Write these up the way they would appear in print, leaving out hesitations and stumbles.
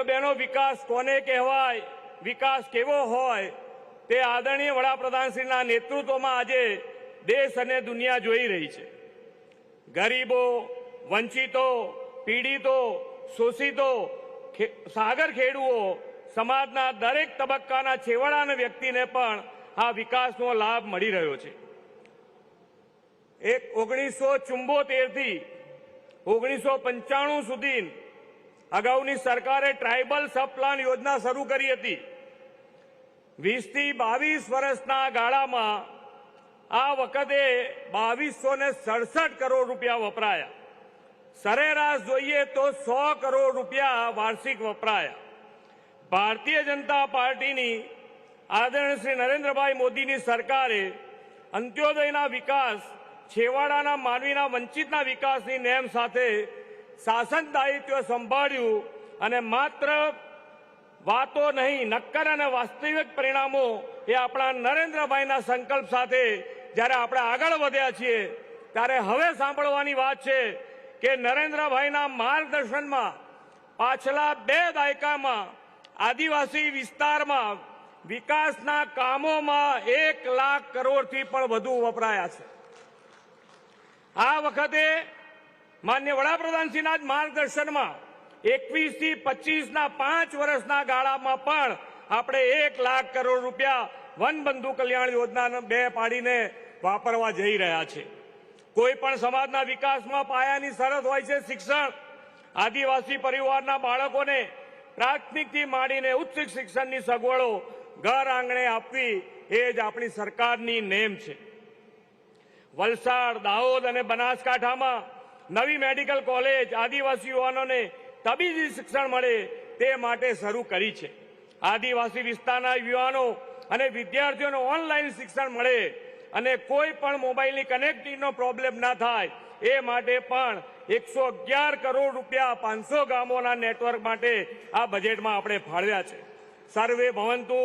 તો બહેનો, વિકાસ કોને કહેવાય, વિકાસ કેવો હોય, તે આદરણીય વડાપ્રધાનશ્રીના નેતૃત્વમાં આજે દેશ અને દુનિયા જોઈ રહી છે। ગરીબો, વંચિતો, પીડિતો, શોષિતો, સાગર ખેડૂઓ, સમાજના દરેક તબક્કાના છેવાડાના વ્યક્તિને પણ આ વિકાસનો લાભ મળી રહ્યો છે। 1974 થી 1995 સુધી અગાઉની સરકારે ટ્રાઇબલ સબ પ્લાન યોજના શરૂ કરી હતી। 20 થી 22 વર્ષના ગાળામાં આ વખતે 2267 કરોડ રૂપિયા વપરાયા। સરેરાશ જોઈએ તો 100 કરોડ રૂપિયા વાર્ષિક વપરાયા। ભારતીય જનતા પાર્ટીની આદરણીય શ્રી નરેન્દ્રભાઈ મોદીની સરકારે અંત્યોદયના વિકાસ, છેવાડાના માનવીના વંચિતના વિકાસની નેમ સાથે શાસન દાયિત્વ સંભાળ્યું અને માત્ર વાતો નહીં, નક્કર અને વાસ્તવિક પરિણામો એ આપણા નરેન્દ્રભાઈના સંકલ્પ સાથે જ્યારે આપણે આગળ વધ્યા છીએ ત્યારે હવે સાંભળવાની વાત છે કે નરેન્દ્રભાઈના માર્ગદર્શનમાં પાછલા 2 દાયકામાં આદિવાસી વિસ્તારમાં વિકાસના કામોમાં 1 લાખ કરોડથી પણ વધુ વપરાયા છે। આ વખતે માન્ય વડાપ્રધાનશ્રીના જ માર્ગદર્શનમાં 21 થી 25ના 5 વર્ષના ગાળામાં પણ આપણે 1 લાખ કરોડ રૂપિયા વનબંધુ કલ્યાણ યોજનાને 2 પાડીને વાપરવા જઈ રહ્યા છે। કોઈ પણ સમાજના વિકાસમાં પાયાની શરત હોય છે શિક્ષણ। આદિવાસી પરિવારના બાળકોને પ્રાથમિકથી માંડીને ઉચ્ચ શિક્ષણની સગવડો ઘર આંગણે આપવી એ જ આપણી સરકારની નેમ છે। વલસાડ, દાહોદ અને બનાસકાંઠામાં નવી મેડિકલ કોલેજ આદિવાસી યુવાનોને તબીબી શિક્ષણ મળે તે માટે શરૂ કરી છે। આદિવાસી વિસ્તારના યુવાનો અને વિદ્યાર્થીઓને ઓનલાઈન શિક્ષણ મળે અને કોઈ પણ મોબાઈલની કનેક્ટિવિટીનો પ્રોબ્લેમ ના થાય એ માટે પણ 111 કરોડ રૂપિયા 500 ગામોના નેટવર્ક માટે આ બજેટમાં આપણે ફાળવ્યા છે। સર્વે ભવંતુ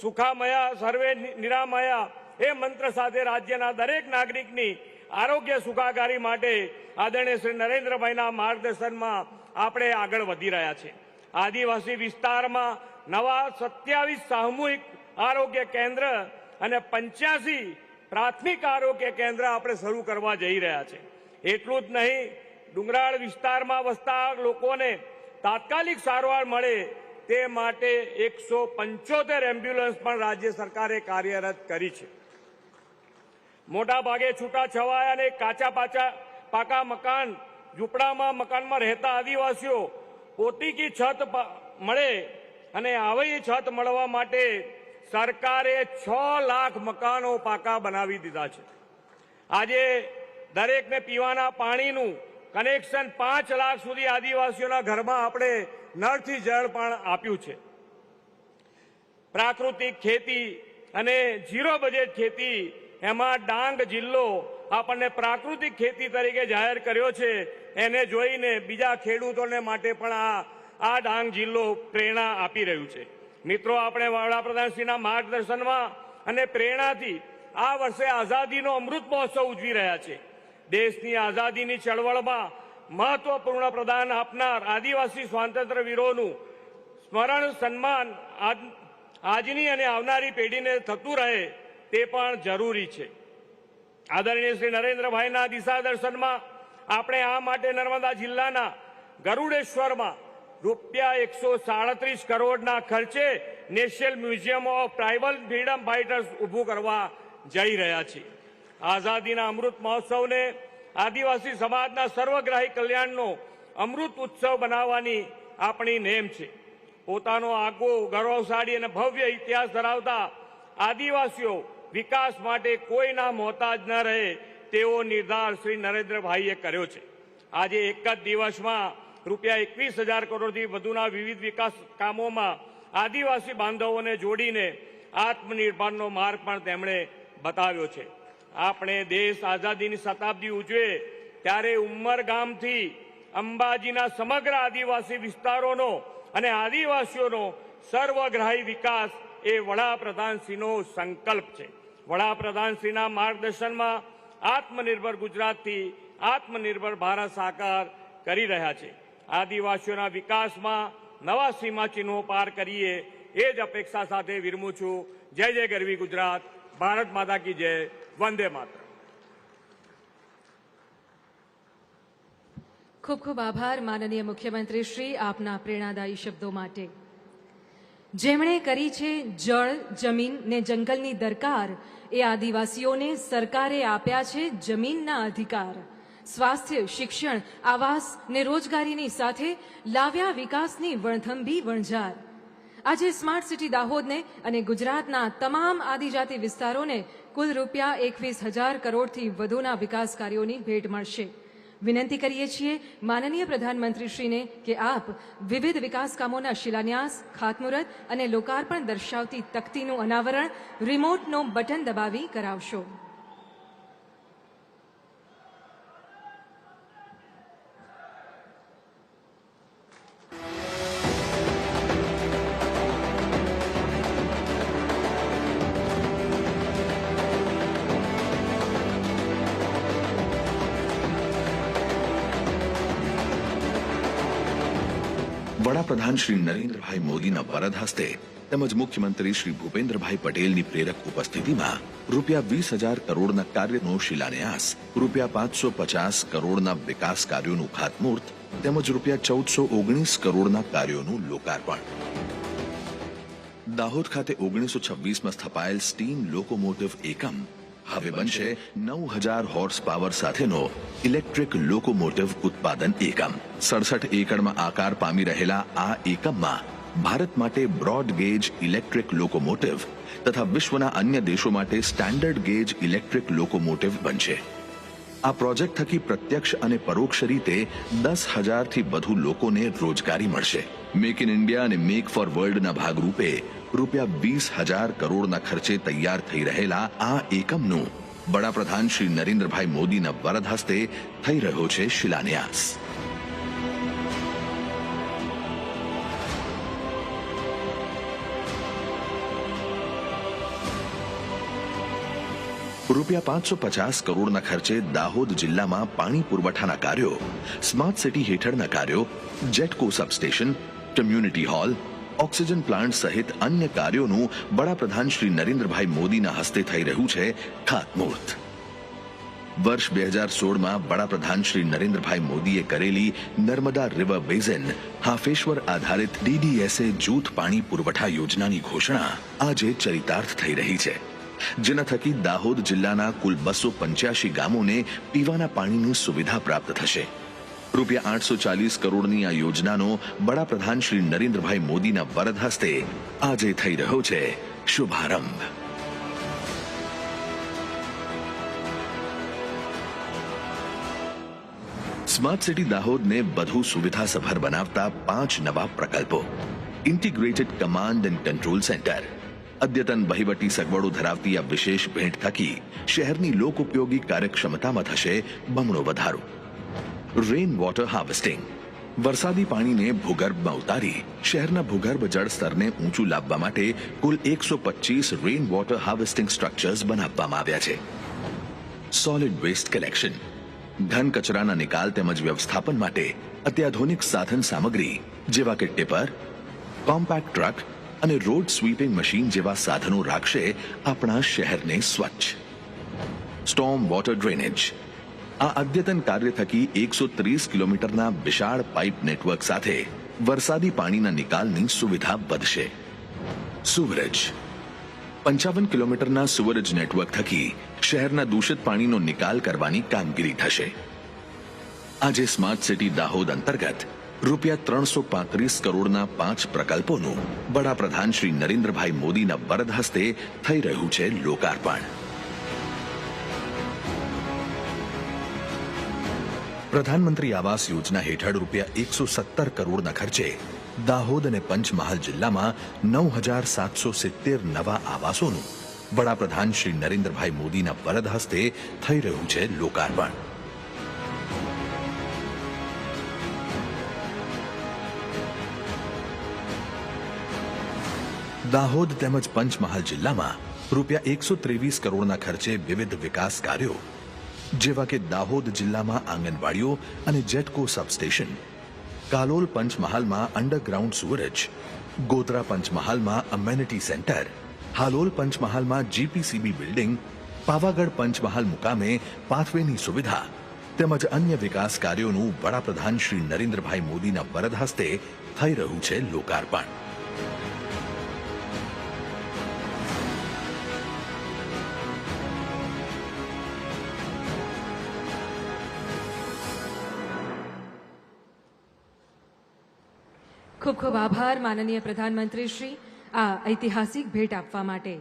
સુખામયા, સર્વે નિરામયા એ મંત્ર સાથે રાજ્યના દરેક નાગરિકની આરોગ્ય સુખાકારી માટે આદરણીય શ્રી નરેન્દ્રભાઈના માર્ગદર્શનમાં આપણે આગળ વધી રહ્યા છીએ। આદિવાસી વિસ્તારમાં નવા 27 સામૂહિક આરોગ્ય કેન્દ્ર અને 85 પ્રાથમિક આરોગ્ય કેન્દ્ર આપણે શરૂ કરવા જઈ રહ્યા છીએ। એટલું જ નહીં, ડુંગરાળ વિસ્તારમાં વસતા લોકોને તાત્કાલિક સારવાર મળે તે માટે 175 એમ્બ્યુલન્સ પણ રાજ્ય સરકારે કાર્યરત કરી છે। મોટા ભાગે છૂટાછવાયા અને કાચા પાકા મકાન, ઝૂંપડામાં મકાનમાં રહેતા આદિવાસીઓ પોતીકી છત મળે અને આવી છત મળવા માટે સરકારે 6 લાખ મકાનો પાકા બનાવી દીધા છે। આજે દરેકને પીવાના પાણીનું કનેક્શન 5 લાખ સુધી આદિવાસીઓના ઘરમાં આપણે નળથી જળ પણ આપ્યું છે। પ્રાકૃતિક ખેતી અને ઝીરો બજેટ ખેતી, એમાં ડાંગ જિલ્લો આપણને પ્રાકૃતિક ખેતી તરીકે જાહેર કર્યો છે। એને જોઈને બીજા ખેડૂતોને માટે પણ આ ડાંગ જિલ્લો પ્રેરણા આપી રહ્યું છે। મિત્રો, આપણે વડાપ્રધાનશ્રીના માર્ગદર્શનમાં અને પ્રેરણાથી આ વર્ષે આઝાદીનો અમૃત મહોત્સવ ઉજવી રહ્યા છે। દેશની આઝાદીની ચળવળમાં મહત્વપૂર્ણ પ્રદાન આપનાર આદિવાસી સ્વાતંત્ર્ય વીરોનું સ્મરણ, સન્માન આજની અને આવનારી પેઢીને થતું રહે તે પણ જરૂરી છે। આદરણીય શ્રી નરેન્દ્રભાઈના દિશા દર્શનમાં આપણે આ માટે નર્મદા જિલ્લાના ગરુડેશ્વરમાં ₹137 કરોડના ખર્ચે national museum of tribal freedom fighters ઊભું કરવા જઈ રહ્યા છીએ। આઝાદીના અમૃત મહોત્સવને આદિવાસી સમાજના સર્વગ્રાહી કલ્યાણનો અમૃત ઉત્સવ બનાવવાની આપણી નેમ છે। પોતાનો આગવો, ગૌરવશાળી અને ભવ્ય ઇતિહાસ ધરાવતા આદિવાસીઓ વિકાસ માટે કોઈના મોહતાજ ન રહે તેવો નિર્ધાર શ્રી નરેન્દ્રભાઈએ કર્યો છે। આજે એક જ દિવસમાં ₹21,000 કરોડથી વધુના વિવિધ વિકાસ કામોમાં આદિવાસી બાંધવોને જોડીને આત્મનિર્ભરનો માર્ગ પણ તેમણે બતાવ્યો છે। આપણે દેશ આઝાદીની શતાબ્દી ઉજવે ત્યારે ઉમરગામથી અંબાજીના સમગ્ર આદિવાસી વિસ્તારોનો અને આદિવાસીઓનો સર્વગ્રાહી વિકાસ એ વડાપ્રધાનશ્રીનો સંકલ્પ છે। વડાપ્રધાનશ્રીના માર્ગદર્શનમાં આત્મનિર્ભર ગુજરાતથી આત્મનિર્ભર ભારત સાકાર કરી રહ્યા છે। આદિવાસીઓના વિકાસમાં નવા સીમાચિહ્નો પાર કરીએ એ જ અપેક્ષા સાથે વિરમું છું. જય જય ગરવી ગુજરાત. ભારત માતા કી જય. વંદે માતરમ. ખૂબ ખૂબ આભાર માનનીય મુખ્યમંત્રી શ્રી આપના પ્રેરણાદાયી શબ્દો માટે. જેમણે કરી છે જળ, જમીન ને જંગલની દરકાર, એ આદિવાસીઓને સરકારે આપ્યા છે જમીનના અધિકાર. સ્વાસ્થ્ય, શિક્ષણ, આવાસ ને રોજગારીની સાથે લાવ્યા વિકાસની વણથંભી વણઝાર. આજે સ્માર્ટ સિટી દાહોદને અને ગુજરાતના તમામ આદિજાતિ વિસ્તારોને કુલ રૂપિયા 21,000 કરોડથી વધુના વિકાસ કાર્યોની ભેટ મળશે. વિનંતી કરીએ છીએ માનનીય પ્રધાનમંત્રીશ્રીને કે આપ વિવિધ વિકાસ કામોના શિલાન્યાસ, ખાતમુહૂર્ત અને લોકાર્પણ દર્શાવતી તકતીનું અનાવરણ રિમોટનો બટન દબાવી કરાવશો. વડાપ્રધાન શ્રી નરેન્દ્રભાઈ મોદીના વરદ હસ્તે તેમજ મુખ્યમંત્રી શ્રી ભૂપેન્દ્રભાઈ પટેલની પ્રેરક ઉપસ્થિતિમાં રૂપિયા 20,000 કરોડના કાર્યનો શિલાન્યાસ, રૂપિયા 550 કરોડના વિકાસ કાર્યોનું ખાતમુહૂર્ત તેમજ રૂપિયા 1,419 કરોડના કાર્યોનું લોકાર્પણ. દાહોદ ખાતે 1926માં સ્થપાયેલ સ્ટીમ લોકોમોટિવ એકમ હવે બનશે 9,000 હોર્સ પાવર સાથેનો ઇલેક્ટ્રિક લોકોમોટિવ ઉત્પાદન એકમ. 67 એકડમાં આકાર પામી રહેલા આ એકમમાં ભારત માટે બ્રોડ ગેજ ઇલેક્ટ્રિક લોકોમોટિવ તથા વિશ્વના અન્ય દેશો માટે સ્ટાન્ડર્ડ ગેજ ઇલેક્ટ્રિક લોકોમોટિવ બનશે. આ પ્રોજેક્ટ થકી પ્રત્યક્ષ અને પરોક્ષ રીતે 10,000 થી વધુ લોકોને રોજગારી મળશે. મેક ઇન ઇન્ડિયા અને મેક ફોર વર્લ્ડના ભાગરૂપે રૂપિયા 20,000 કરોડના ખર્ચે તૈયાર થઈ રહેલા આ એકમનું વડાપ્રધાન શ્રી નરેન્દ્રભાઈ મોદીના વરદ હસ્તે થઈ રહ્યો છે શિલાન્યાસ. રૂપિયા 550 કરોડના ખર્ચે દાહોદ જિલ્લામાં પાણી પુરવઠાના કાર્યો, સ્માર્ટ સિટી હેઠળના કાર્યો, GETCO substation, community hall, oxygen plant સહિત અન્ય કાર્યોનું વડાપ્રધાન શ્રી નરેન્દ્રભાઈ મોદીના હસ્તે થઈ રહ્યું છે ખાતમુહૂર્ત. વર્ષ 2016માં વડાપ્રધાન શ્રી નરેન્દ્રભાઈ મોદીએ કરેલી નર્મદા રિવર બેઝિન હાફેશ્વર આધારિત DDSA જૂથ પાણી પુરવઠા યોજનાની ઘોષણા આજે ચરિતાર્થ થઈ રહી છે, જેના થકી દાહોદ જિલ્લાના કુલ 285 ગામોને પીવાના પાણીની સુવિધા પ્રાપ્ત થશે. રૂપિયા 840 કરોડની આ યોજનાનો વડાપ્રધાન શ્રી નરેન્દ્રભાઈ મોદીના વરદ હસ્તે આજે થઈ રહ્યો છે શુભારંભ. સ્માર્ટ સિટી દાહોદને વધુ સુવિધાસભર બનાવતા 5 નવા પ્રકલ્પો, integrated command and control centre, અદ્યતન વહીવટી સગવડો ધરાવતી આ વિશેષ ભેટ થકી શહેરની લોકોપયોગી કાર્યક્ષમતામાં થશે બમણો વધારો. રેન વોટર હાર્વેસ્ટિંગ, વરસાદી પાણીને ભૂગર્ભમાં ઉતારી શહેરના ભૂગર્ભ જળ સ્તરને ઊંચું લાવવા માટે કુલ 125 રેન વોટર હાર્વેસ્ટિંગ સ્ટ્રક્ચર્સ બનાવવામાં આવ્યા છે. સોલિડ વેસ્ટ કલેક્શન, ઘન કચરાના નિકાલ તેમજ વ્યવસ્થાપન માટે અત્યાધુનિક સાધન સામગ્રી જેવા કે ટિપર, કોમ્પેક્ટ ટ્રક અને રોડ સ્વીપિંગ મશીન જેવા સાધનો રાખશે આપણા શહેરને સ્વચ્છ. સ્ટોર્મ વોટર ડ્રેનેજ, આ અદ્યતન કાર્ય થકી 130 કિલોમીટરના વિશાળ પાઇપ નેટવર્ક સાથે વરસાદી પાણીના નિકાલની સુવિધા વધશે. સુવરેજ, 55 કિલોમીટરના સુવરેજ નેટવર્ક થકી શહેરના દૂષિત પાણીનો નિકાલ કરવાની કામગીરી થશે. આજે સ્માર્ટ સિટી દાહોદ અંતર્ગત રૂપિયા 335 કરોડના 5 પ્રકલ્પોનું વડાપ્રધાન શ્રી નરેન્દ્રભાઈ મોદીના વરદ હસ્તે થઈ રહ્યું છે લોકાર્પણ. પ્રધાનમંત્રી આવાસ યોજના હેઠળ રૂપિયા 117 કરોડના ખર્ચે દાહોદ અને પંચમહાલ જિલ્લામાં 9,770 નવા આવાસોનું વડાપ્રધાન શ્રી નરેન્દ્રભાઈ મોદીના વરદ હસ્તે થઈ રહ્યું છે લોકાર્પણ. દાહોદ તેમજ પંચમહાલ જિલ્લામાં રૂપિયા 123 કરોડના ખર્ચે વિવિધ વિકાસ કાર્યો જેવા કે દાહોદ જિલ્લામાં આંગણવાડીઓ અને જેટકો સબસ્ટેશન, કાલોલ પંચમહાલમાં અંડરગ્રાઉન્ડ સુવરેજ, ગોધરા પંચમહાલમાં અમેનિટી સેન્ટર, હાલોલ પંચમહાલમાં જીપીસીબી બિલ્ડિંગ, પાવાગઢ પંચમહાલ મુકામે પાથવેની સુવિધા તેમજ અન્ય વિકાસ કાર્યોનું વડાપ્રધાન શ્રી નરેન્દ્રભાઈ મોદીના વરદ હસ્તે થઈ રહ્યું છે લોકાર્પણ. ખૂબ ખૂબ આભાર માનનીય પ્રધાનમંત્રી શ્રી આ ઐતિહાસિક ભેટ આપવા માટે.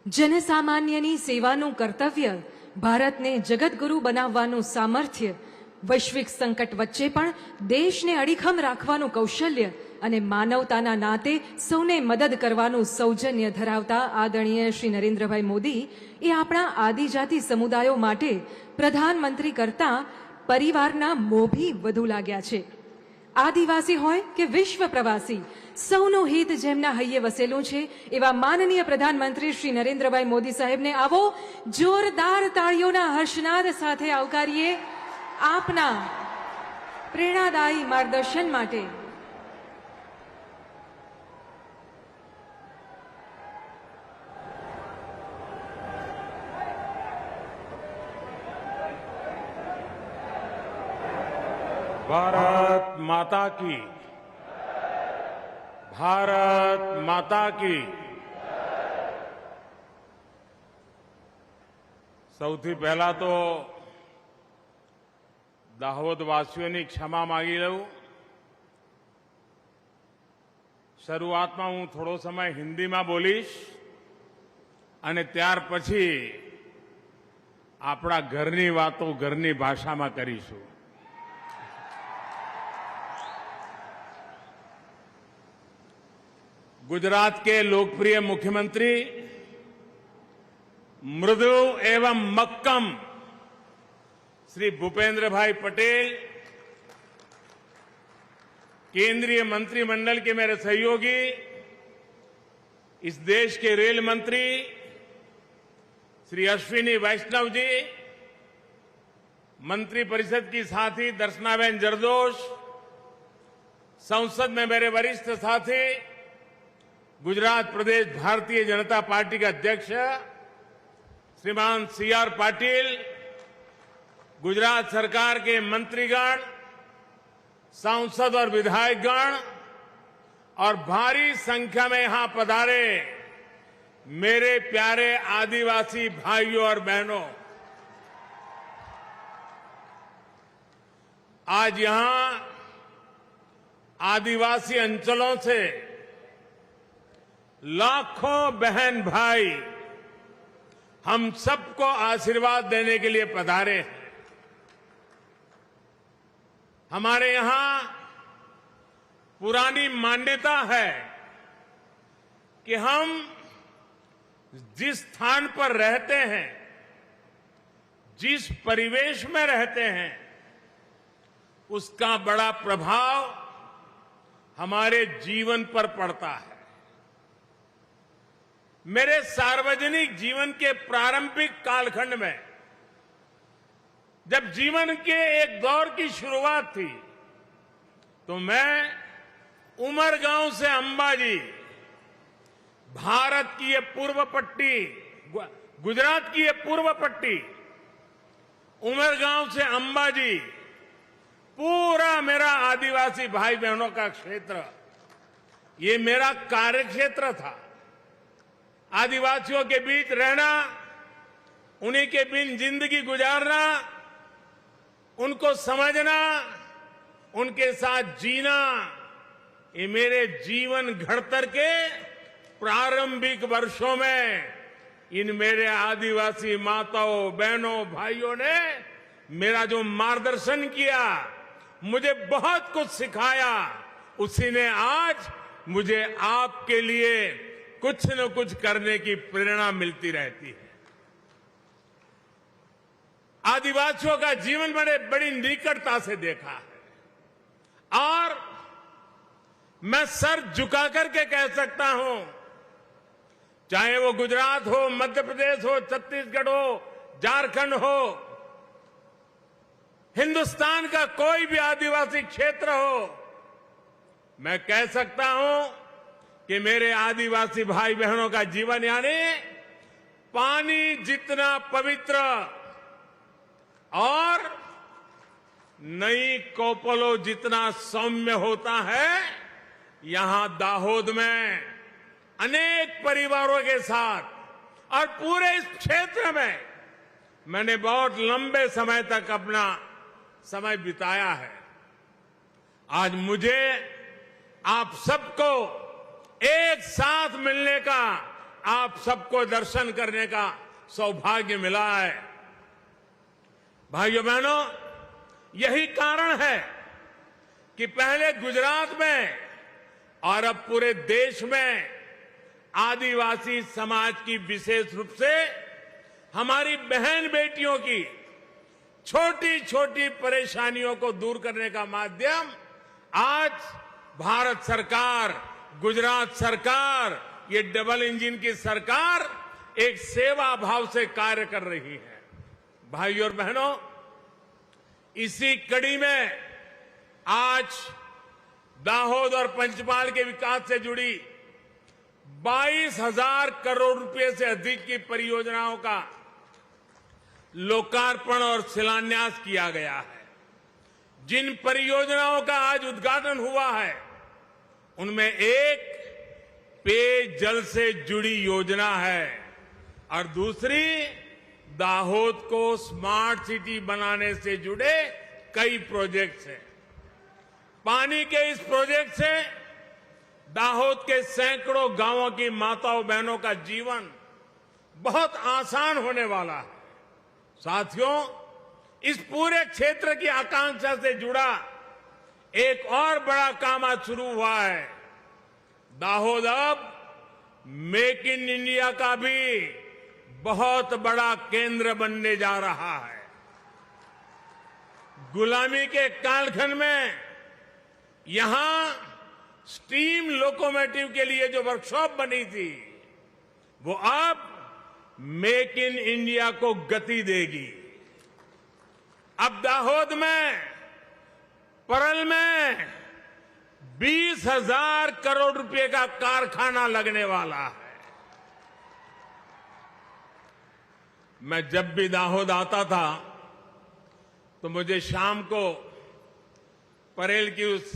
જનસામાન્યની સેવાનું કર્તવ્ય, ભારતને જગતગુરુ બનાવવાનું સામર્થ્ય, વૈશ્વિક સંકટ વચ્ચે પણ દેશને અડીખમ રાખવાનું કૌશલ્ય અને માનવતાના નાતે સૌને મદદ કરવાનું સૌજન્ય ધરાવતા આદરણીય શ્રી નરેન્દ્રભાઈ મોદી એ આપણા આદિજાતિ સમુદાયો માટે પ્રધાનમંત્રી કરતાં પરિવારના મોભી વધુ લાગ્યા છે. આદિવાસી હોય કે વિશ્વ પ્રવાસી, સૌનું હિત જેમના હૈયે વસેલું છે એવા માનનીય પ્રધાનમંત્રી શ્રી નરેન્દ્રભાઈ મોદી સાહેબને આવો જોરદાર તાળીઓના હર્ષનાદ સાથે આવકારીએ આપના પ્રેરણાદાયી માર્ગદર્શન માટે. भारत माता की, भारत माता की. સૌથી પહેલા તો દાહોદવાસીઓની ક્ષમા માંગી લઉં. શરૂઆતમાં હું થોડો સમય હિન્દીમાં બોલીશ અને ત્યાર પછી આપણા ઘરની વાતો ઘરની ભાષામાં કરીશું. गुजरात के लोकप्रिय मुख्यमंत्री मृदु एवं मक्कम श्री भूपेंद्र भाई पटेल, केंद्रीय मंत्रिमंडल के मेरे सहयोगी, इस देश के रेल मंत्री श्री अश्विनी वैष्णव जी, मंत्री परिषद की साथी दर्शनाबेन जरदोश, संसद में मेरे वरिष्ठ साथी गुजरात प्रदेश भारतीय जनता पार्टी के अध्यक्ष श्रीमान सीआर पाटिल, गुजरात सरकार के मंत्रीगण, सांसद और विधायकगण और भारी संख्या में यहां पधारे मेरे प्यारे आदिवासी भाइयों और बहनों, आज यहां आदिवासी अंचलों से लाखों बहन भाई हम सबको आशीर्वाद देने के लिए पधारे हैं. हमारे यहां पुरानी मान्यता है कि हम जिस स्थान पर रहते हैं, जिस परिवेश में रहते हैं, उसका बड़ा प्रभाव हमारे जीवन पर पड़ता है. मेरे सार्वजनिक जीवन के प्रारंभिक कालखंड में जब जीवन के एक दौर की शुरुआत थी तो मैं उमरगांव से अंबाजी, भारत की ये पूर्व पट्टी, गुजरात की ये पूर्व पट्टी, उमरगांव से अंबाजी, पूरा मेरा आदिवासी भाई बहनों का क्षेत्र, ये मेरा कार्यक्षेत्र था. आदिवासियों के बीच रहना, उन्हीं के बीच जिंदगी गुजारना, उनको समझना, उनके साथ जीना, ये मेरे जीवन घड़तर के प्रारंभिक वर्षों में इन मेरे आदिवासी माताओं, बहनों, भाइयों ने मेरा जो मार्गदर्शन किया, मुझे बहुत कुछ सिखाया, उसी ने आज मुझे आपके लिए कुछ न कुछ करने की प्रेरणा मिलती रहती है. आदिवासियों का जीवन मैंने बड़ी निकटता से देखा है और मैं सर झुका करके कह सकता हूं, चाहे वो गुजरात हो, मध्य प्रदेश हो, छत्तीसगढ़ हो, झारखंड हो, हिंदुस्तान का कोई भी आदिवासी क्षेत्र हो, मैं कह सकता हूं कि मेरे आदिवासी भाई बहनों का जीवन यानी पानी जितना पवित्र और नई कोपलो जितना सौम्य होता है, यहां दाहोद में अनेक परिवारों के साथ और पूरे इस क्षेत्र में मैंने बहुत लंबे समय तक अपना समय बिताया है। आज मुझे आप सबको एक साथ मिलने का, आप सबको दर्शन करने का सौभाग्य मिला है। भाइयों बहनों, यही कारण है कि पहले गुजरात में और अब पूरे देश में आदिवासी समाज की विशेष रूप से हमारी बहन बेटियों की छोटी छोटी परेशानियों को दूर करने का माध्यम आज भारत सरकार, गुजरात सरकार, ये डबल इंजन की सरकार एक सेवा भाव से कार्य कर रही है। भाइयों और बहनों, इसी कड़ी में आज दाहोद और पंचमहाल के विकास से जुड़ी 22,000 करोड़ रुपए से अधिक की परियोजनाओं का लोकार्पण और शिलान्यास किया गया है। जिन परियोजनाओं का आज उद्घाटन हुआ है, उनमें एक पेयजल से जुड़ी योजना है और दूसरी दाहोद को स्मार्ट सिटी बनाने से जुड़े कई प्रोजेक्ट्स हैं। पानी के इस प्रोजेक्ट से दाहोद के सैकड़ों गांवों की माताओं बहनों का जीवन बहुत आसान होने वाला है। साथियों, इस पूरे क्षेत्र की आकांक्षा से जुड़ा एक और बड़ा काम आज शुरू हुआ है। दाहोद अब मेक इन इंडिया का भी बहुत बड़ा केंद्र बनने जा रहा है। गुलामी के कालखंड में यहां स्टीम लोकोमोटिव के लिए जो वर्कशॉप बनी थी, वो अब मेक इन इंडिया को गति देगी। अब दाहोद में, परल में 20,000 करोड़ रुपए का कारखाना लगने वाला है। मैं जब भी दाहोद आता था तो मुझे शाम को परेल की उस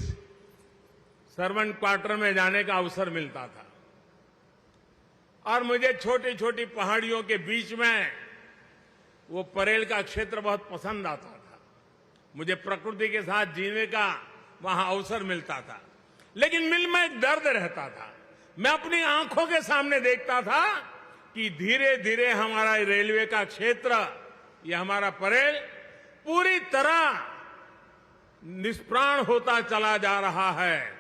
सर्वेंट क्वार्टर में जाने का अवसर मिलता था और मुझे छोटी छोटी पहाड़ियों के बीच में वो परेल का क्षेत्र बहुत पसंद आता था। मुझे प्रकृति के साथ जीने का वहां अवसर मिलता था, लेकिन दिल में एक दर्द रहता था। मैं अपनी आंखों के सामने देखता था कि धीरे धीरे हमारा रेलवे का क्षेत्र, ये हमारा परेल पूरी तरह निष्प्राण होता चला जा रहा है।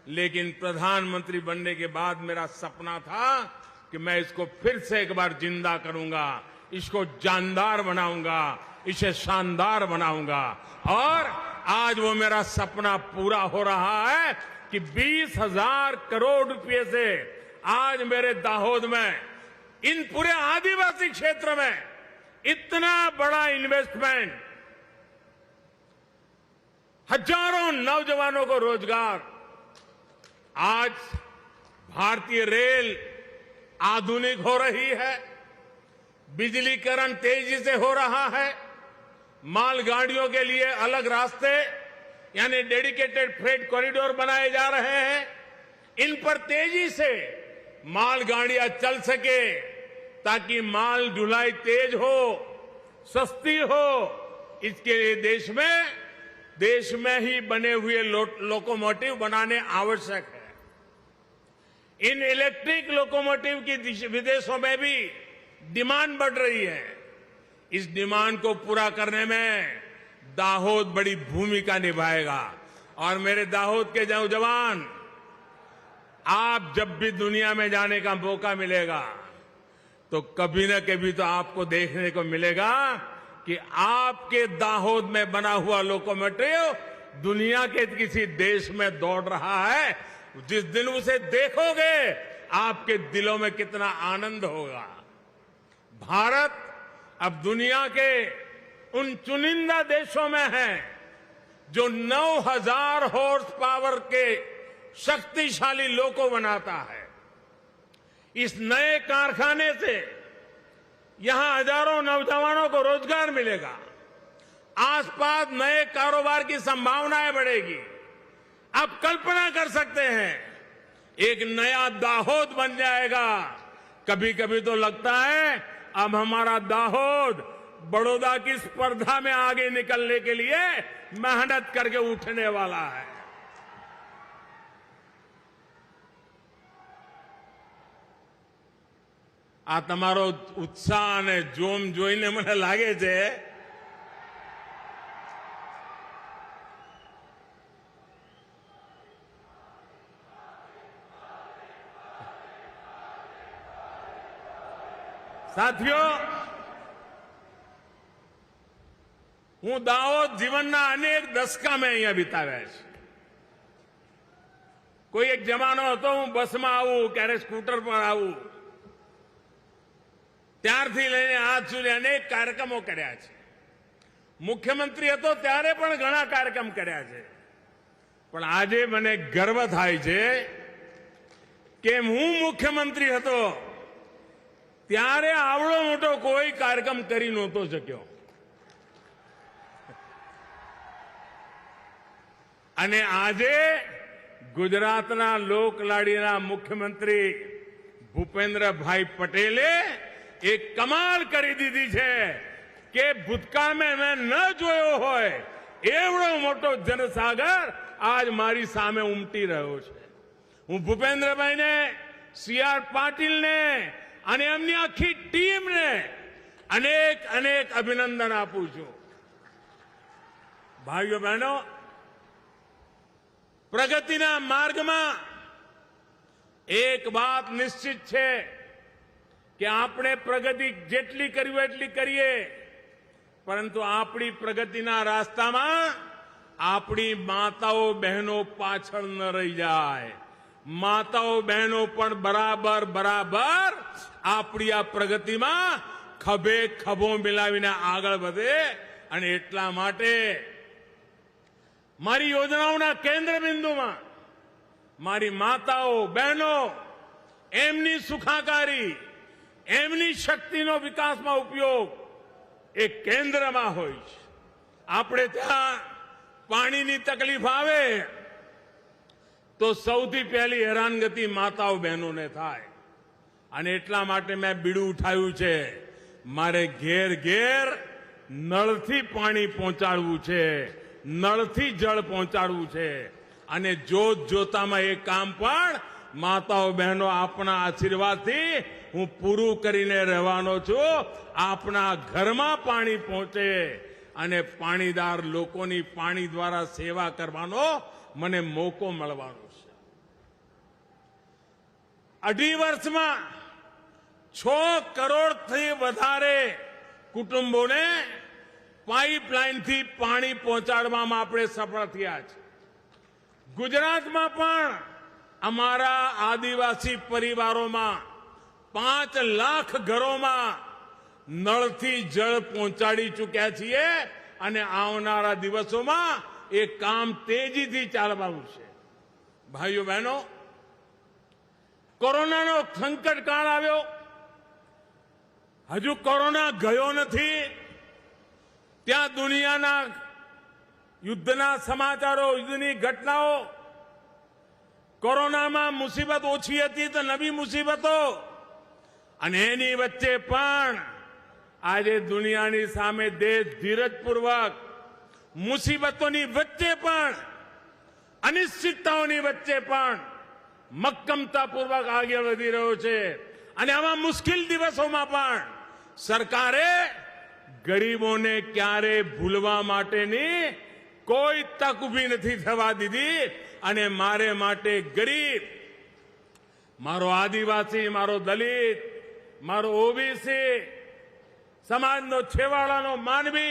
लेकिन प्रधानमंत्री बनने के बाद मेरा सपना था कि मैं इसको फिर से एक बार जिंदा करूंगा, इसको जानदार बनाऊंगा, इसे शानदार बनाऊंगा। और आज वो मेरा सपना पूरा हो रहा है कि 20,000 करोड़ रुपए से आज मेरे दाहोद में, इन पूरे आदिवासी क्षेत्र में इतना बड़ा इन्वेस्टमेंट, हजारों नौजवानों को रोजगार। आज भारतीय रेल आधुनिक हो रही है, बिजलीकरण तेजी से हो रहा है, मालगाड़ियों के लिए अलग रास्ते यानी डेडिकेटेड फ्रेट कॉरिडोर बनाए जा रहे हैं। इन पर तेजी से मालगाड़ियां चल सके ताकि माल ढुलाई तेज हो, सस्ती हो। इसके लिए देश में ही बने हुए लोकोमोटिव बनाने आवश्यक है। इन इलेक्ट्रिक लोकोमोटिव की विदेशों में भी डिमांड बढ़ रही है। इस डिमांड को पूरा करने में दाहोद बड़ी भूमिका निभाएगा। और मेरे दाहोद के नौजवान, आप जब भी दुनिया में जाने का मौका मिलेगा तो कभी न कभी तो आपको देखने को मिलेगा कि आपके दाहोद में बना हुआ लोकोमोटिव दुनिया के किसी देश में दौड़ रहा है। जिस दिन उसे देखोगे आपके दिलों में कितना आनंद होगा। भारत अब दुनिया के उन चुनिंदा देशों में है जो 9000 हॉर्स पावर के शक्तिशाली लोको बनाता है। इस नए कारखाने से यहां हजारों नौजवानों को रोजगार मिलेगा, आसपास नए कारोबार की संभावनाएं बढ़ेगी। आप कल्पना कर सकते हैं, एक नया दाहोद बन जाएगा। कभी कभी तो लगता है अब हमारा दाहोद बड़ौदा की स्पर्धा में आगे निकलने के लिए मेहनत करके उठने वाला है। આ તમારો ઉત્સાહ અને જોમ જોઈને મને લાગે છે સાથીઓ, હું દાહોદ જીવનના અનેક દશકા મેં અહીંયા વિતાવ્યા છે। કોઈ એક જમાનો હતો હું બસમાં આવું, ક્યારે સ્કૂટર પર આવું, ત્યારથી લઈને આજ સુધી અનેક કાર્યક્રમો કર્યા છે। મુખ્યમંત્રી હતો ત્યારે પણ ઘણા કાર્યક્રમ કર્યા છે, પણ આજે મને ગર્વ થાય છે કે હું મુખ્યમંત્રી હતો ત્યારે આવડો મોટો કોઈ કાર્યક્રમ કરી નહોતો શક્યો। અને આજે ગુજરાતના લોકલાડીના મુખ્યમંત્રી ભૂપેન્દ્રભાઈ પટેલે एक कमाल करी दीदी है कि भूतकाल में मैं न जोयो होय एवड़ो मोटो जनसागर आज मारी सामे उमटी रह्यो छे। हूँ भूपेन्द्रभाई ने, सीआर पाटिल ने अने एमनी आखी टीम ने अनेक अनेक अभिनंदन आपू छूं। भाईओ बहनों, प्रगतिना मार्ग में एक बात निश्चित है कि आपने प्रगति जेटली करी एटली करिए, परंतु आपणी प्रगतिना रास्तामां आपणी माताओं बहनों पाछळ न रही जाए। माताओं बहनों पण बराबर बराबर आपणी आ प्रगतिमां खभे खभो मिलावीने आगळ वधे। अने एटला माटे मारी योजनाओना केंद्र बिंदुमां मारी माताओं बहनों एमनी सुखाकारी, एमनी शक्तिनो विकासमां उपयोग एक केंद्रमां होय छे। आपणे त्यां पाणीनी तकलीफ आवे तो सौथी पहेली हैरानगति माताओं बहनोने थाय। अने एटला माटे मैं बीडું उठाव्યું છે, मारे घेर घेर नळथी पाणी पहोंचाडવું છે, नळथी जळ पहोंचाडવું છે। अने जोत जोतामां ए काम पण माताओं बहनों आपना आशीर्वादथी हूँ पूरू करीने रहवानो छूं। आपना घरमां पाणी पहोंचे अने पाणीदार लोकोनी पाणी द्वारा सेवा करवानो मने मोको मळवानो छे। 2.5 वर्षमां 6 करोड़थी वधारे कुटुंबोने पाइपलाइनथी पाणी पहोंचाडवामां आपणे सफળ थया छे। गुजरातमां पण अमारा आदिवासी परिवारोमां 5 लाख घरोमां नळथी जळ पहोंचाडी चूक्या छीए अने आवनारा दिवसोमां ए काम तेजीथी चालवानुं छे। भाईओ बहनों, कोरोनानो संकट काळ आव्यो, हजू कोरोना गयो नथी। त्यां दुनियाना युद्धना समाचारो, युद्धनी घटनाओ, कोरोना में मुसीबत ओछी थी तो नवी मुसीबतों अने एनी वच्चे पण आजे दुनियानी सामे देश धीरजपूर्वक मुसीबतोनी वच्चे पण अनिश्चितताओनी वच्चे पण मक्कमतापूर्वक आगे वधी रह्यो छे। अने आवा मुश्किल दिवसोमां पण सरकारे गरीबोने क्यारे भूलवा माटेनी कोई तक उभी नथी थवा दीधी। अने मारे माटे गरीब, मारो आदिवासी, मारो दलित, मारो ओबीसी समाजनो छेवाड़ानो मानवी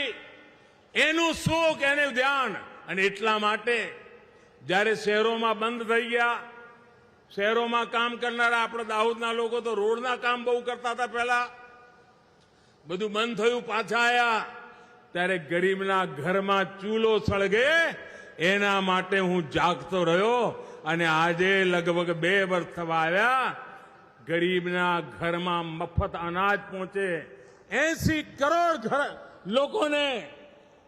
एनु सुख एनु ध्यान। अने एटला माटे ज्यारे शहेरोमां बंद थई गया, शहेरोमां काम करनारा आपणा दाहोदना लोको तो रोडना काम बहु करता था, पहेला बधुं बंद थयुं, पाछा आया ત્યારે ગરીબના ઘરમાં ચૂલો સળગે એના માટે હું જાગતો રહ્યો અને આજે લગભગ 2 વર્ષ થવા આવ્યા ગરીબના ઘરમાં મફત અનાજ પહોંચે 80 કરોડ લોકોને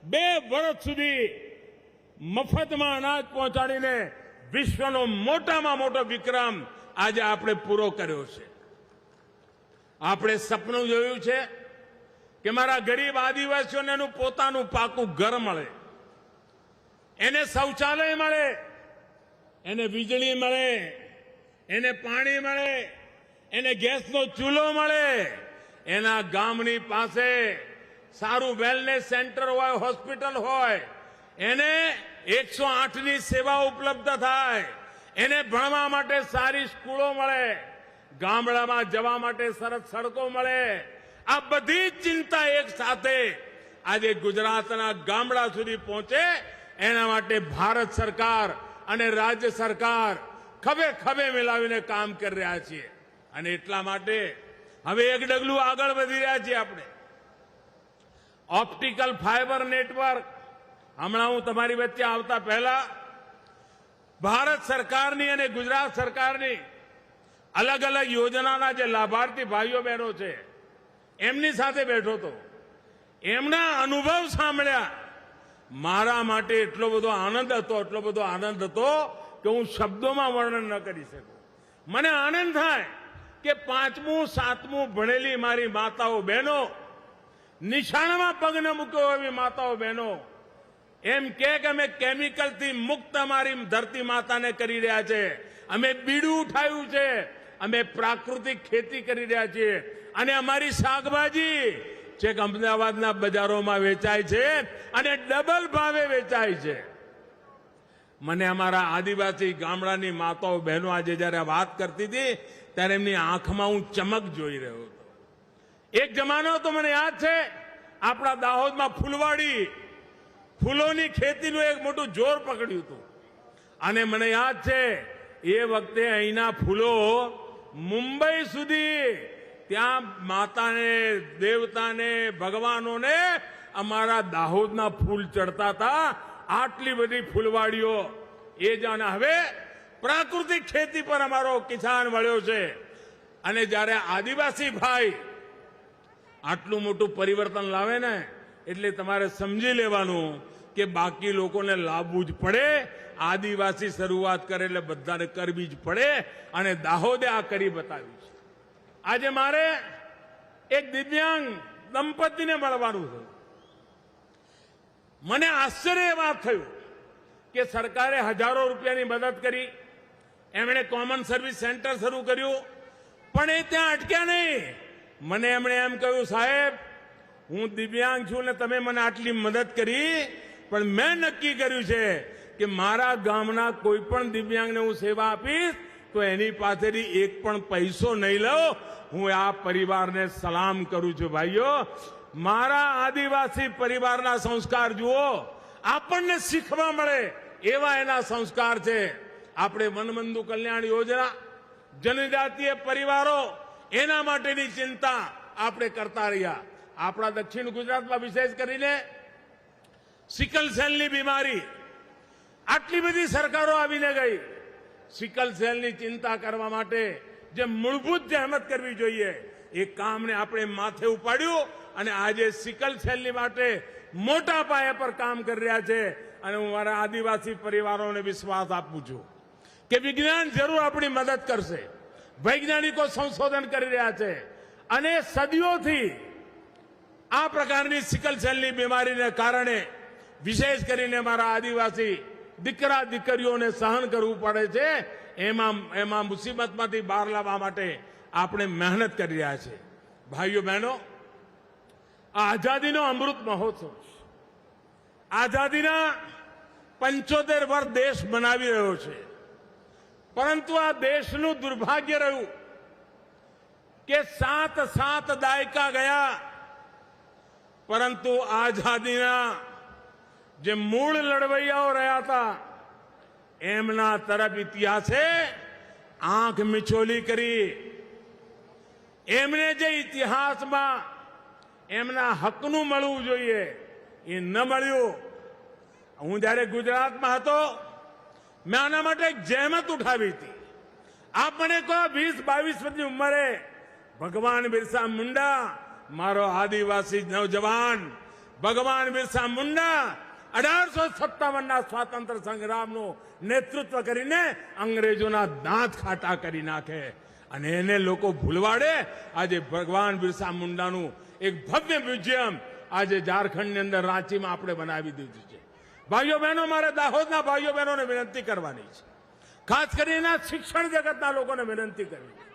2 વર્ષ સુધી મફતમાં અનાજ પહોંચાડીને વિશ્વનો મોટામાં મોટો વિક્રમ આજે આપણે પૂરો કર્યો છે. આપણે સપનું જોયું છે કે મારા ગરીબ આદિવાસીઓને એનું પોતાનું પાકું ઘર મળે, એને શૌચાલય મળે, એને વીજળી મળે, એને પાણી મળે, એને ગેસનો ચૂલો મળે, એના ગામની પાસે સારું વેલનેસ સેન્ટર હોય, હોસ્પિટલ હોય, એને 108ની સેવા ઉપલબ્ધ થાય, એને ભણવા માટે સારી સ્કૂલો મળે, ગામડામાં જવા માટે સરસ સડકો મળે. આ બધી ચિંતા એક સાથે આજે ગુજરાતના ગામડા સુધી પહોંચે એના માટે ભારત સરકાર અને રાજ્ય સરકાર ખભે ખભે મિલાવીને કામ કરી રહ્યા છીએ. અને એટલા માટે હવે એક ડગલું આગળ વધી રહ્યા છીએ આપણે. ઓપ્ટિકલ ફાઇબર નેટવર્ક હમણાં હું તમારી વચ્ચે આવતા પહેલા ભારત સરકારની અને ગુજરાત સરકારની અલગ અલગ યોજનાના જે લાભાર્થી ભાઈઓ બહેનો છે એમની સાથે બેઠો હતો. એમના અનુભવ સાંભળ્યા. મારા માટે એટલો બધો આનંદ હતો કે હું શબ્દોમાં વર્ણન ન કરી શકું. મને આનંદ થાય કે 5મું 7મું ભણેલી મારી માતાઓ બહેનો, નિશાળમાં પગ ન મૂક્યો એવી માતાઓ બહેનો એમ કે અમે કેમિકલથી મુક્ત અમારી ધરતી માતાને કરી રહ્યા છે, અમે બીડું ઉઠાવ્યું છે, અમે પ્રાકૃતિક ખેતી કરી રહ્યા છીએ અને અમારી શાકભાજી છેક અમદાવાદના બજારોમાં વેચાય છે અને ડબલ ભાવે વેચાય છે. મને અમારા આદિવાસી ગામડાની માતાઓ બહેનો આજે જ્યારે વાત કરતી હતી ત્યારે એમની આંખમાં હું ચમક જોઈ રહ્યો હતો. એક જમાનો તો મને યાદ છે આપણા દાહોદમાં ફૂલવાડી ફૂલોની ખેતીનું એક મોટું જોર પકડ્યું હતું અને મને યાદ છે એ વખતે અહીંના ફૂલો મુંબઈ સુધી ત્યાં માતાને, દેવતાને, ભગવાનોને અમારા દાહોદના ફૂલ ચડતા હતા. આટલી બધી ફૂલવાડીઓ એ જાણે હવે પ્રાકૃતિક ખેતી પર અમારો કિસાન વળ્યો છે. અને જ્યારે આદિવાસી ભાઈ આટલું મોટું પરિવર્તન લાવે ને એટલે તમારે સમજી લેવાનું કે બાકી લોકોને લાવવું જ પડે. આદિવાસી શરૂઆત કરે એટલે બધાને કરવી જ પડે અને દાહોદે આ કરી બતાવ્યું છે. આજે મારે એક દિવ્યાંગ દંપતીને મળવાનું થયું. મને આશ્ચર્ય એ વાત થયું કે સરકારે હજારો રૂપિયાની મદદ કરી, એમણે કોમન સર્વિસ સેન્ટર શરૂ કર્યું, પણ એ ત્યાં અટક્યા નહીં. મને એમણે એમ કહ્યું, સાહેબ હું દિવ્યાંગ છું ને તમે મને આટલી મદદ કરી, પણ મેં નક્કી કર્યું છે કે મારા ગામના કોઈ પણ દિવ્યાંગને હું સેવા આપીશ તો એની પાસેથી એક પણ પૈસો નહીં લઉં. હું આ પરિવારને સલામ કરું છું. ભાઈઓ, મારા આદિવાસી પરિવારના સંસ્કાર જુઓ, આપણને શીખવા મળે એવા એના સંસ્કાર છે. આપણે વનબંધુ કલ્યાણ યોજના, જનજાતીય પરિવારો એના માટેની ચિંતા આપણે કરતા રહ્યા. આપણા દક્ષિણ ગુજરાતમાં વિશેષ કરીને સિકલ સેલની બીમારી આટલી બધી સરકારો આવીને ગઈ. સિકલ સેલની ચિંતા કરવા માટે જે મૂળભૂત જહેમત કરવી જોઈએ એ કામને આપણે માથે ઉપાડ્યું અને આજે સિકલ સેલની માટે મોટા પાયા પર કામ કરી રહ્યા છે. અને હું મારા આદિવાસી પરિવારોને વિશ્વાસ આપું છું કે વિજ્ઞાન જરૂર આપણી મદદ કરશે. વૈજ્ઞાનિકો સંશોધન કરી રહ્યા છે અને સદીઓથી આ પ્રકારની સિકલ સેલની બીમારીને કારણે વિશેષ કરીને મારા આદિવાસી દીકરા દીકરીઓને સહન કરવું પડે છે. એમાં મુસીબતમાંથી બહાર લાવવા માટે આપણે મહેનત કરી રહ્યા છીએ. ભાઈઓ બહેનો, આ આઝાદીનો અમૃત મહોત્સવ છે. આઝાદીના 75 વર્ષ દેશ બનાવી રહ્યો છે, પરંતુ આ દેશનું દુર્ભાગ્ય રહ્યું કે 7 દાયકા ગયા, પરંતુ આઝાદીના જે મૂળ લડવૈયાઓ રહ્યા હતા એમના તરફ ઇતિહાસે આંખ મિચોલી કરી. એમને જે ઇતિહાસમાં એમના હકનું મળવું જોઈએ એ ન મળ્યું. હું જ્યારે ગુજરાતમાં હતો મેં આના માટે એક જહેમત ઉઠાવી હતી. આપ મને કહો 20-22 વર્ષની ઉંમરે ભગવાન બિરસા મુંડા, મારો આદિવાસી નવજવાન ભગવાન બિરસા મુંડા 1857ના સ્વાતંત્ર્ય સંગ્રામનું નેતૃત્વ કરીને અંગ્રેજોના દાંત ખાટા કરી નાખે અને એને લોકો ભૂલવાડે. આજે ભગવાન બિરસા મુંડાનું એક ભવ્ય મ્યુઝિયમ આજે ઝારખંડની અંદર રાંચીમાં આપણે બનાવી દીધું છે. ભાઈઓ બહેનો, મારે દાહોદના ભાઈઓ બહેનોને વિનંતી કરવાની છે, ખાસ કરીને શિક્ષણ જગતના લોકોને વિનંતી કરવી છે.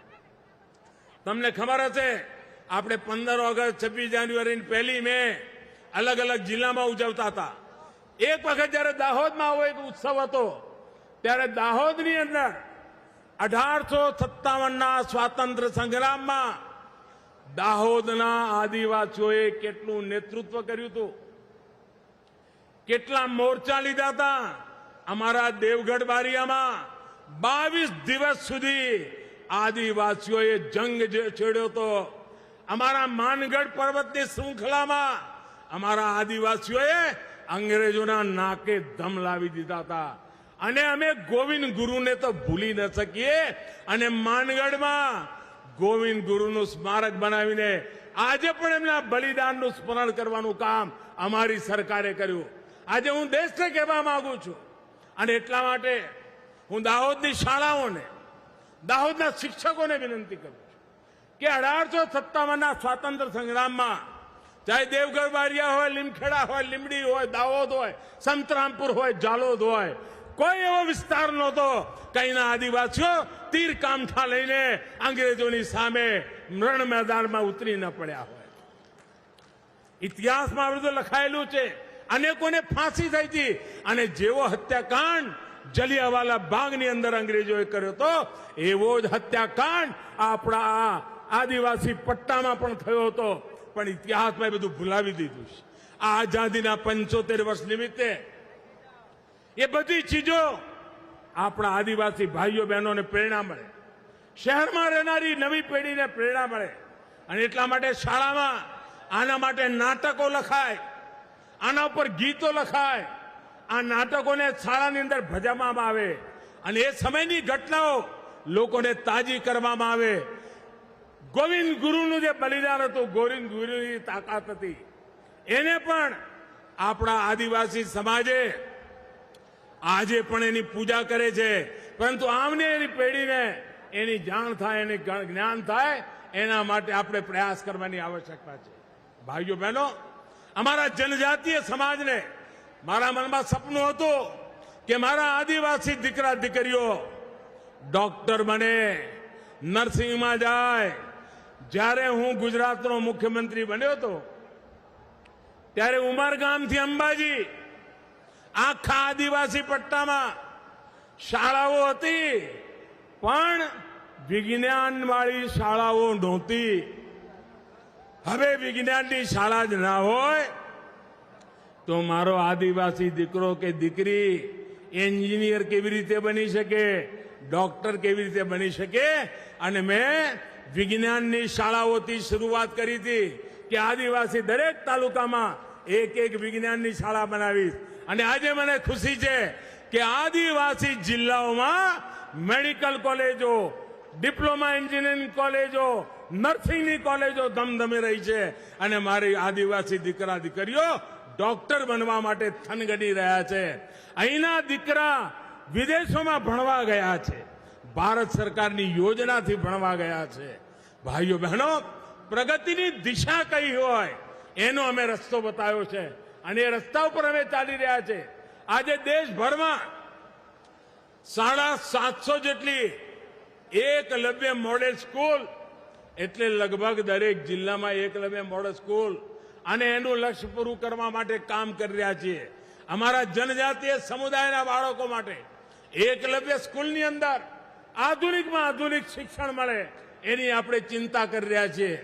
તમને ખબર હશે આપણે 15 ઓગસ્ટ, 26 જાન્યુઆરી, 1 મે અલગ અલગ જિલ્લામાં ઉજવતા હતા. એક વખત જયારે દાહોદમાં આવો એક ઉત્સવ હતો ત્યારે દાહોદની અંદર 1857ના સ્વાતંત્ર્ય સંગ્રામમાં દાહોદના આદિવાસીઓએ કેટલું નેતૃત્વ કર્યું હતું, કેટલા મોરચા લીધા હતા. અમારા દેવગઢ બારિયામાં 22 દિવસ સુધી આદિવાસીઓએ જંગ છેડ્યો હતો. અમારા માનગઢ પર્વતની શૃંખલામાં અમારા આદિવાસીઓએ અંગ્રેજોના નાકે દમ લાવી દીધા હતા. અને અમે ગોવિંદ ગુરુને તો ભૂલી ન શકીએ અને માનગઢમાં ગોવિંદ ગુરુનું સ્મારક બનાવીને આજે પણ એમના બલિદાનનું સ્મરણ કરવાનું કામ અમારી સરકારે કર્યું. આજે હું દેશને કહેવા માંગુ છું અને એટલા માટે હું દાહોદની શાળાઓને, દાહોદના શિક્ષકોને વિનંતી કરું છું કે 1857ના સ્વાતંત્ર્ય સંગ્રામમાં ચાહે દેવગઢ બારિયા હોય, લીમખેડા હોય, લીમડી હોય, દાહોદ હોય, સંતરામપુર હોય, જાલોદ હોય, કોઈ એવો વિસ્તાર નહોતો કઈના આદિવાસીઓ તીર કામઠા લઈને અંગ્રેજોની સામે રણ મેદાનમાં ઉતરી ન પડ્યા હોય. ઇતિહાસમાં આ બધું લખાયેલું છે. અનેકોને ફાંસી થઈ હતી અને જેવો હત્યાકાંડ જલિયાવાલા બાગની અંદર અંગ્રેજોએ કર્યો હતો એવો જ હત્યાકાંડ આપણા આદિવાસી પટ્ટામાં પણ થયો હતો. પણ ઇતિહાસમાં એ બધું ભૂલાવી દીધું છે. આ આઝાદીના 75 વર્ષ નિમિત્તે એ બધી ચીજો આપણા આદિવાસી ભાઈઓ બહેનોને પ્રેરણા મળે, શહેરમાં રહેનારી નવી પેઢીને પ્રેરણા મળે અને એટલા માટે શાળામાં આના માટે નાટકો લખાય, આના ઉપર ગીતો લખાય, આ નાટકોને શાળાની અંદર ભજવવામાં આવે અને એ સમયની ઘટનાઓ લોકોને તાજી કરવામાં આવે. ગોવિંદ ગુરુનું જે બલિદાન હતું, ગોવિંદ ગુરુની તાકાત હતી, એને પણ આપણા આદિવાસી સમાજે આજે પણ એની પૂજા કરે છે. પરંતુ આમને એની પેઢીને એની જાણ થાય, એની જ્ઞાન થાય, એના માટે આપણે પ્રયાસ કરવાની આવશ્યકતા છે. ભાઈઓ બહેનો, અમારા જનજાતીય સમાજને મારા મનમાં સપનું હતું કે મારા આદિવાસી દીકરા દીકરીઓ ડોક્ટર બને, નર્સિંગમાં જાય. જ્યારે હું ગુજરાતનો મુખ્યમંત્રી બન્યો હતો ત્યારે ઉમરગામથી અંબાજી આખા આદિવાસી પટ્ટામાં શાળાઓ હતી પણ વિજ્ઞાનવાળી શાળાઓ નહોતી. હવે વિજ્ઞાનની શાળા જ ના હોય તો મારો આદિવાસી દીકરો કે દીકરી એન્જિનિયર કેવી રીતે બની શકે, ડોક્ટર કેવી રીતે બની શકે. અને મેં વિજ્ઞાનની શાળાઓથી શરૂઆત કરી હતી કે આદિવાસી દરેક તાલુકામાં એક વિજ્ઞાનની શાળા બનાવીશ. અને આજે મને ખુશી છે કે આદિવાસી જિલ્લાઓમાં મેડિકલ કોલેજો, ડિપ્લોમા એન્જિનિયરિંગ કોલેજો, નર્સિંગની કોલેજો ધમધમી રહી છે અને મારી આદિવાસી દીકરા દીકરીઓ ડોક્ટર બનવા માટે થનગની રહ્યા છે. અહીંના દીકરા વિદેશોમાં ભણવા ગયા છે, ભારત સરકારની યોજનાથી ભણવા ગયા છે. ભાઈઓ બહેનો, પ્રગતિની દિશા કઈ હોય એનો અમે રસ્તો બતાવ્યો છે અને એ રસ્તા ઉપર અમે ચાલી રહ્યા છે. આજે દેશભરમાં 750 જેટલી એકલવ્ય મોડેલ સ્કૂલ, એટલે લગભગ દરેક જિલ્લામાં એકલવ્ય મોડેલ સ્કૂલ, અને એનું લક્ષ્ય પૂરું કરવા માટે કામ કરી રહ્યા છીએ. અમારા જનજાતીય સમુદાયના બાળકો માટે એકલવ્ય સ્કૂલની અંદર આધુનિકમાં આધુનિક શિક્ષણ મળે એની આપણે ચિંતા કરી રહ્યા છીએ.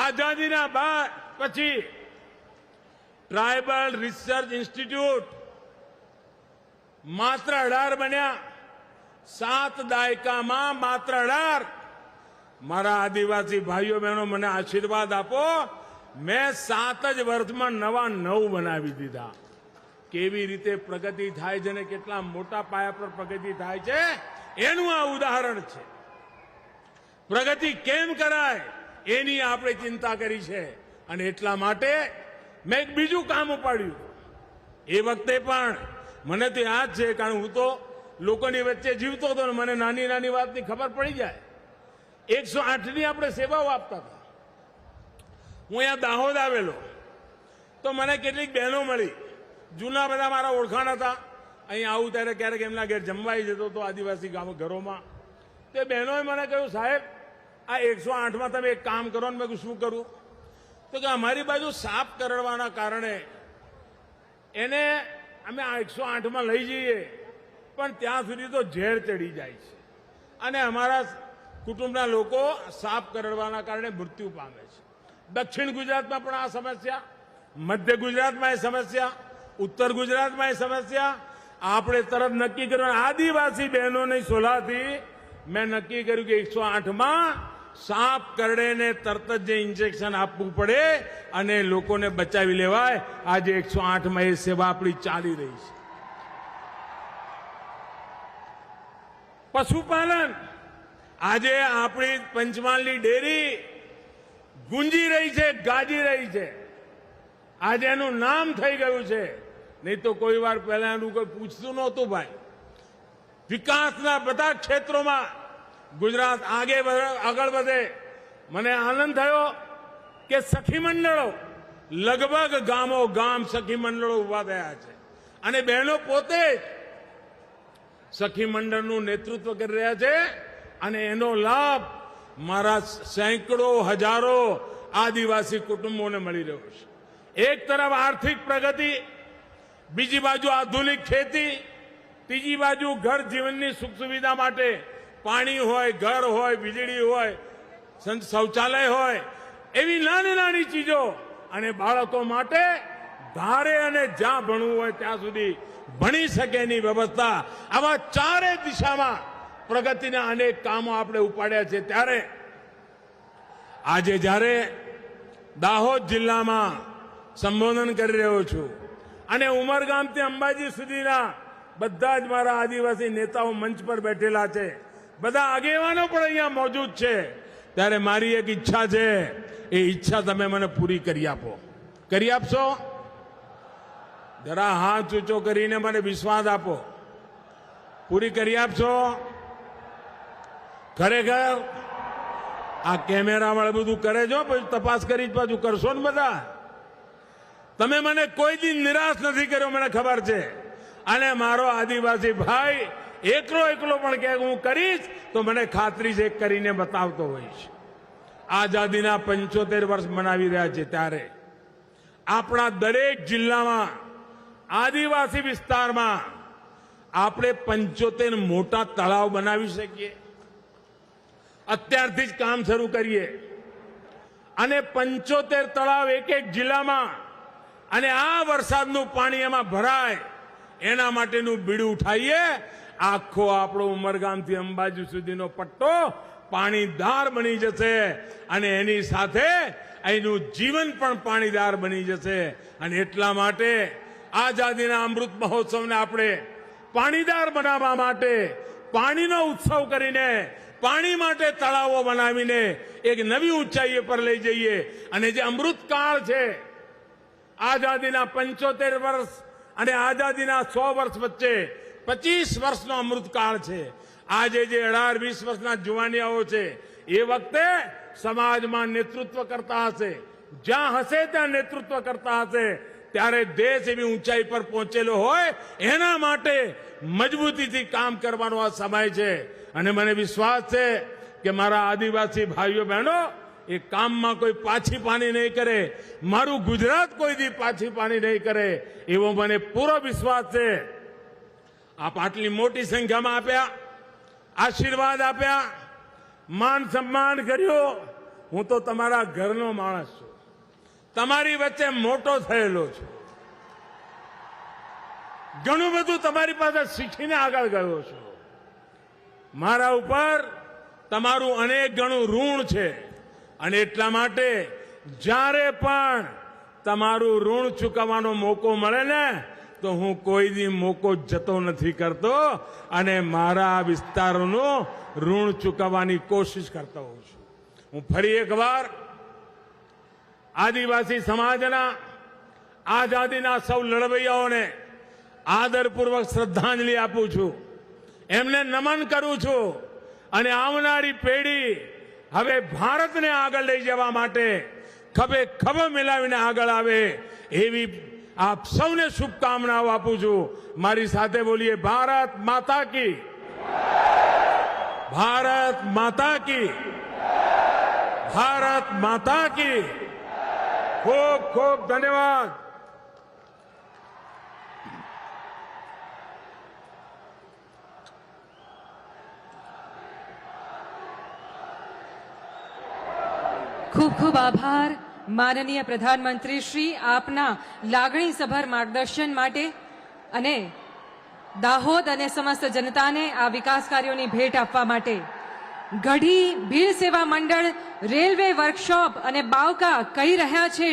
આઝાદીના બાદ પછી ટ્રાયબલ રિસર્ચ ઇન્સ્ટિટ્યૂટ માત્ર 18 બન્યા. 7 દાયકામાં માત્ર 18. મારા આદિવાસી ભાઈઓ બહેનો, મને આશીર્વાદ આપો મેં 7 જ વર્ષમાં નવા 9 બનાવી દીધા. કેવી રીતે પ્રગતિ થાય છે અને કેટલા મોટા પાયા પર પ્રગતિ થાય છે એનું આ ઉદાહરણ છે. પ્રગતિ કેમ કરાય એની આપણે ચિંતા કરી છે અને એટલા માટે મેં એક બીજું કામ ઉપાડ્યું. એ વખતે પણ મને તો યાદ છે, કારણ હું તો લોકોની વચ્ચે જીવતો હતો ને મને નાની નાની વાતની ખબર પડી જાય. 108ની આપણે સેવાઓ આપતા હતા. હું અહીંયા દાહોદ આવેલો તો મને કેટલીક બહેનો મળી, જૂના બધા મારા ઓળખાણ હતા. અહીં આવું ત્યારે ક્યારેક એમના ઘેર જમવાઈ જતો હતો આદિવાસી ઘરોમાં. તે બહેનોએ મને કહ્યું, સાહેબ આ 108માં તમે એક કામ કરો ને. મેં કહ્યું શું કરું? તો કે અમારી બાજુ સાપ કરડવાના કારણે એને અમે આ 108માં લઈ જઈએ પણ ત્યાં સુધી તો ઝેર ચડી જાય છે અને અમારા કુટુંબના લોકો સાપ કરડવાના કારણે મૃત્યુ પામે છે. દક્ષિણ ગુજરાતમાં પણ આ સમસ્યા, મધ્ય ગુજરાતમાં એ સમસ્યા, ઉત્તર ગુજરાતમાં એ સમસ્યા. આપણે તરત નક્કી કર્યું, આદિવાસી બહેનોની સોલાથી મેં નક્કી કર્યું કે 108માં સાપ કરડે ને તરત જ જે ઇન્જેક્શન આપવું પડે અને લોકોને બચાવી લેવાય. આજે 108માં એ સેવા આપણી ચાલી રહી છે. પશુપાલન, આજે આપણી પંચમહાલની ડેરી ગુંજી રહી છે, ગાજી રહી છે. આજે એનું નામ થઈ ગયું છે. નહીં તો કોઈ વાર પહેલા એનું કોઈ પૂછતું નહોતું ભાઈ. વિકાસના બધા ક્ષેત્રોમાં ગુજરાત આગળ વધે. મને આનંદ થયો કે સખી મંડળો, લગભગ ગામો ગામ સખી મંડળો ઉભા થયા છે અને બહેનો પોતે જ સખી મંડળનું નેતૃત્વ કરી રહ્યા છે અને એનો લાભ મારા સેંકડો હજારો આદિવાસી કુટુંબોને મળી રહ્યો છે. એક તરફ આર્થિક પ્રગતિ, બીજી બાજુ આધુનિક ખેતી, ત્રીજી બાજુ ઘર જીવનની સુખ સુવિધા માટે પાણી હોય, ઘર હોય, વીજળી હોય, શૌચાલય હોય, એવી નાની નાની ચીજો અને બાળકો માટે ધારે અને જ્યાં ભણવું હોય ત્યાં સુધી ભણી શકે એની વ્યવસ્થા. આવા ચારે દિશામાં પ્રગતિના અનેક કામો આપણે ઉપાડ્યા છે. ત્યારે આજે જ્યારે દાહોદ જિલ્લામાં સંબોધન કરી રહ્યો છું અને ઉમરગામથી અંબાજી સુધીના બધા જ મારા આદિવાસી નેતાઓ મંચ પર બેઠેલા છે, બધા આગેવાનો પણ અહીંયા મોજૂદ છે, ત્યારે મારી એક ઈચ્છા છે. એ ઈચ્છા તમે મને પૂરી કરી આપો. કરી આપશો? જરા હાથ ઊંચો કરીને મને વિશ્વાસ આપો. પૂરી કરી આપશો? ખરેખર આ કેમેરા વાળા બધું કરે છો, પછી તપાસ કરી પાછું કરશો ને બધા. તમે મને કોઈ દિન નિરાશ નથી કર્યો, મને ખબર છે. અને મારો આદિવાસી ભાઈ એકલો પણ કે હું કરીશ તો મને ખાતરી છે કરીને બતાવતો હોઈશ. આઝાદીના 75 વર્ષ મનાવી રહ્યા છે ત્યારે આપણા દરેક જિલ્લામાં આદિવાસી વિસ્તારમાં આપણે 75 મોટા તળાવ બનાવી શકીએ. અત્યારથી જ કામ શરૂ કરીએ અને 75 તળાવ એક જિલ્લામાં, અને આ વરસાદનું પાણી એમાં ભરાય એના માટેનું બીડું ઉઠાવીએ. આખો આપણો ઉમરગામથી અંબાજી સુધીનો પટ્ટો પાણીદાર બની જશે અને એની સાથે અહીંનું જીવન પણ પાણીદાર બની જશે. અને એટલા માટે આઝાદીના અમૃત મહોત્સવને આપણે પાણીદાર બનાવવા માટે પાણીનો ઉત્સવ કરીને, પાણી માટે તળાવો બનાવીને એક નવી ઊંચાઈએ પર લઈ જઈએ. અને જે અમૃતકાળ છે, આઝાદીના 75 વર્ષ અને આઝાદીના 100 વર્ષ વચ્ચે 25 વર્ષનો અમૃતકાળ છે. આજે જે 18-20 વર્ષના જુવાનિયાઓ છે એ વખતે સમાજમાં નેતૃત્વ કરતા હશે, જ્યાં હશે ત્યાં નેતૃત્વ કરતા હશે, ત્યારે દેશ એવી ઊંચાઈ પર પહોંચેલો હોય એના માટે મજબૂતીથી કામ કરવાનો આ સમય છે. અને મને વિશ્વાસ છે કે મારા આદિવાસી ભાઈઓ બહેનો એ કામમાં કોઈ પાછી પાની નહીં કરે. મારું ગુજરાત કોઈ દી પાછી પાની નહીં કરે એવો મને પૂરો વિશ્વાસ છે. આપ આટલી મોટી સંખ્યામાં આપ્યા, આશીર્વાદ આપ્યા, માન સન્માન કર્યો. હું તો તમારા ઘરનો માણસ છું, તમારી વચ્ચે મોટો થયેલો છું. ઘણું બધું તમારી પાસે શીખીને આગળ ગયો છું. મારા ઉપર તમારું અનેક ગણું ઋણ છે અને એટલા માટે જ્યારે પણ તમારું ઋણ ચૂકવવાનો મોકો મળે ને તો હું કોઈ દી મોકો જતો નથી કરતો અને મારા વિસ્તારોનું ઋણ ચૂકવવાની કોશિશ કરતો હોઉં છું. હું ફરી એકવાર આદિવાસી સમાજના આઝાદીના સૌ લડવૈયાઓને આદરપૂર્વક શ્રદ્ધાંજલિ આપું છું, એમને નમન કરું છું અને આવનારી પેઢી હવે ભારતને આગળ લઈ જવા માટે ખભે ખભ મિલાવીને આગળ આવે એવી આપ સૌને શુભકામનાઓ આપું છું. મારી સાથે બોલીએ ભારત માતા કી, ભારત માતા કી, ભારત માતા કી. ખૂબ ખૂબ ધન્યવાદ. ખૂબ ખૂબ આભાર માનનીય પ્રધાનમંત્રી શ્રી, આપના લાગણીસભર માર્ગદર્શન માટે અને દાહોદ અને સમસ્ત જનતાને આ વિકાસ કાર્યોની ભેટ આપવા માટે. ગઢી ભીલ સેવા મંડળ, રેલવે વર્કશોપ અને બાવકા કહી રહ્યા છે